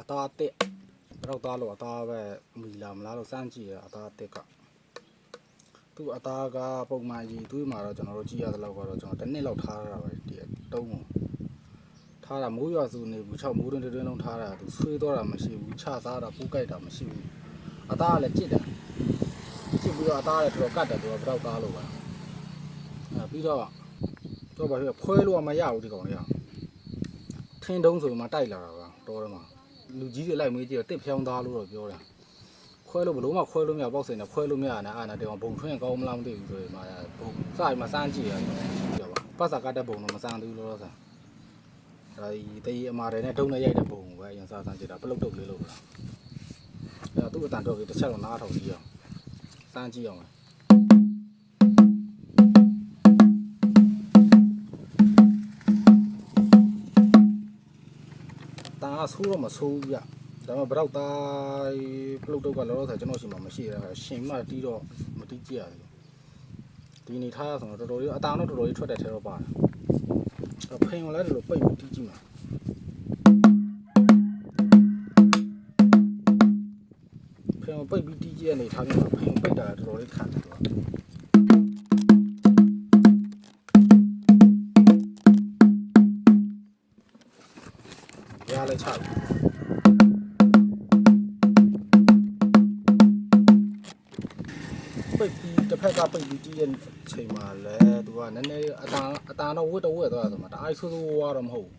အသားအစ်ဘယ်တော့သားလို့အသားပဲမီလာမလားလို့စမ်းကြည့်ရအသားအစ်ကသူ့အသားကပုံမှန်ကြီးသွေးမှာတော့ကျွန်တော်တို့ကြည့်ရတဲ့လောက်ကတော့ကျွန်တော်တစ်နှစ်လောက်ထားရတာပဲဒီတုံးကိုထားတာမိုးရွာစုနေဘူး6မိုးတွင်တွင်လုံးထားတာသူဆွေးတော့တာမရှိဘူးချစားတာပူးကြိုက်တာမရှိဘူးအသားကလည်းကြစ်တယ်ကြစ်ပြီးတော့အသားလည်းတော်တော်ကတ်တယ်သူကဘယ်တော့သားလို့ပဲပြီးတော့တော့ဘာဖြစ်ခွဲလို့မရဘူးဒီကောင်လေးကထင်းတုံးဆိုမှတိုက်လာတာပါတော်တယ်မှာလူကြီးတွေလိုက်မေးကြည့်တော့တစ်ဖြောင်းသားလို့တော့ပြောတယ်ခွဲလို့ဘလို့မှခွဲလို့မရပေါက်စင်နဲ့ခွဲလို့မရနဲ့အာနာတေကောင်ဘုံထွင်းကောင်းမလားမသိဘူးဆိုရင်မှဘုံစမှစမ်းကြည့်ရတယ်ပတ်စာကတ်တဲ့ဘုံတော့မစမ်းသေးဘူးလို့ဆိုဒါဒီတေးအမာတွေနဲ့တုံးနဲ့ရိုက်တဲ့ဘုံကိုပဲအရင်စမ်းကြည့်တာပလုတ်တုတ်လေးလို့အဲ့သူ့အတန်တော့တစ်ချက်တော့နားထောင်ကြည့်အောင်စမ်းကြည့်အောင်တာဆိုးတော့မဆိုးဘူးဗျဒါမှဘရောက်သားပလုတ်တုတ်ကလောလောဆယ်ကျွန်တော်ရှိမှမရှိရရှင်မှတီးတော့မတီးကြည့်ရတယ်ဒီနေထားဆိုတော့တော်တော်လေးအတန်တော့တော်တော်လေးထွက်တဲ့ထဲတော့ပါတယ်ဖိန်ကိုလည်းဒီလိုပိတ်ပြီးတီးကြည့်မှာဖိန်ကိုပိတ်ပြီးတီးကြည့်ရနေထားပြီးဖိန်ကိုပိတ်တာတော်တော်လေးခံတယ်တော့ရလဲချပိတ်ပြီးတစ်ဖက်ကပိတ်ပြီးကြည့်တဲ့ချိန်မှာလဲသူကနည်းနည်းအတန်တော့ဝတ်တော့သွားဆိုမှတအားဆိုးဆိုးဝါတော့မဟုတ်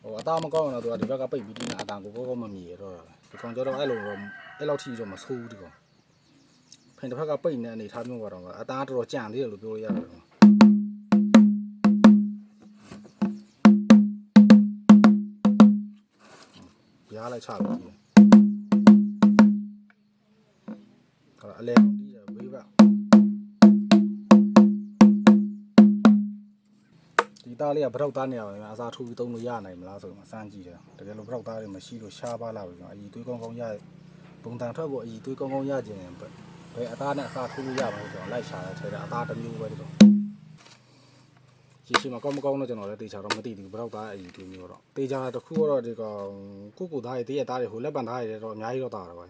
ဟိုအသားမကောင်းတော့သူကဒီဘက်ကပိတ်ပြီးကြည့်နေအတန်ကိုကောမမြည်ရတော့ဒီကောင်ကျတော့အဲ့လိုတော့အဲ့လောက်ထိတော့မဆိုးဘူးဒီကောင်ဖိန်တစ်ဖက်ကပိတ်နေအနေထားမျိုးကတော့အတန်တော်တော်ကြံသေးတယ်လို့ပြောရရတယ်ပြားလိုက်ချလို့ကြည့်အလဲတီးတယ်ဘေးဘက်ဒီသားလေးကဘရောက်သားနေရပါမယ်အစားထိုးပြီးသုံးလို့ရနိုင်မလားဆိုတော့စမ်းကြည့်တယ်တကယ်လို့ဘရောက်သားတွေမရှိလို့ရှားပါလာပြီဆိုတော့အကြီးသွေးကောင်းကောင်းရပုံတန်ထွက်ဖို့အကြီးသွေးကောင်းကောင်းရခြင်းဘယ်အသားနဲ့အစားထိုးလို့ရပါလဲဆိုတော့လိုက်ရှာတယ်ထဲတာအသားတစ်မျိုးပဲတော့ရှိမှာကောင်းမကောင်းတော့ကျွန်တော်လည်းတေချာတော့မသိဘူးဘရောက်သားအကြီးသွေးမျိုးတော့တေချာတစ်ခုတော့ဒီကောင်ကိုသားတွေတည့်ရသားတွေဟိုလက်ပံသားတွေတော့အများကြီးတော့တာတော့ပါ